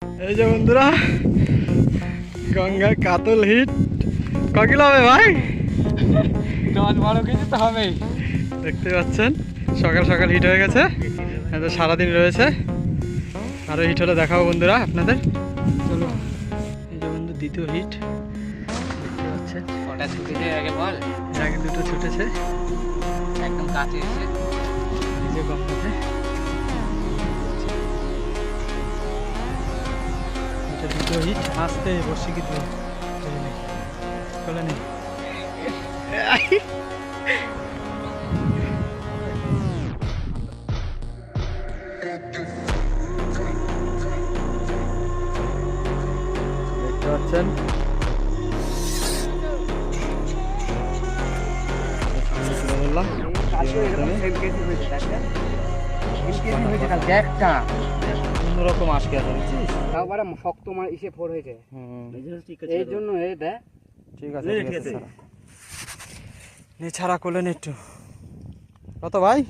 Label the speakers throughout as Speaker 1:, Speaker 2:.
Speaker 1: এই যে বন্ধুরা গঙ্গায় কাতল হিট ক কিলো হবে ভাই?
Speaker 2: 10-12 কেজি তো হবেই।
Speaker 1: দেখতে পাচ্ছেন সকাল সকাল হিট হয়ে গেছে, তো সারাদিন রয়েছে। আরও হিট হলে দেখাবো বন্ধুরা আপনাদের। চলো এই যে বন্ধু দ্বিতীয় হিট দেখতে পাচ্ছেন।
Speaker 2: ওটা ছুটেছে আগে বল,
Speaker 1: এর আগে দুটো ছুটেছে
Speaker 2: একদম কাছে এসে।
Speaker 1: এই যে গঙ্গাতে এটা দুটো হিট আসতে বসে কিন্তু চলে নেই। দেখতে পাচ্ছেন বললাম
Speaker 2: একটা
Speaker 1: অন্যরকম আজকে আছে বুঝছিস।
Speaker 2: তারপরে শক্ত ইসে ফোর হয়েছে, এই জন্য এটা
Speaker 1: ঠিক আছে নে ছাড়া করলেন একটু। কত ভাই?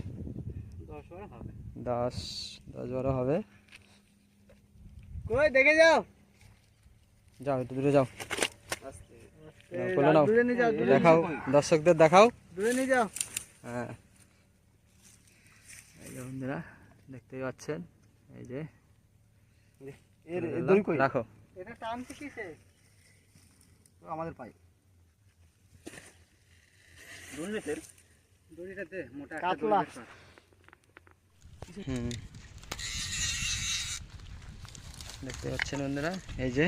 Speaker 1: 10-12 হবে।
Speaker 2: কই দেখে যাও,
Speaker 1: যাও একটু দূরে যাও, খুলে নাও, দেখাও দর্শকদের দেখাও,
Speaker 2: দূরে নিয়ে যাও।
Speaker 1: হ্যাঁ এই যে বন্ধুরা দেখতেই পাচ্ছেন, এই যে রাখো।
Speaker 2: এটা টানছে কিসে?
Speaker 1: আমাদের পাই
Speaker 2: দড়িটাতে মোটা
Speaker 1: কাতলা। দেখতে পাচ্ছেন বন্ধুরা এই যে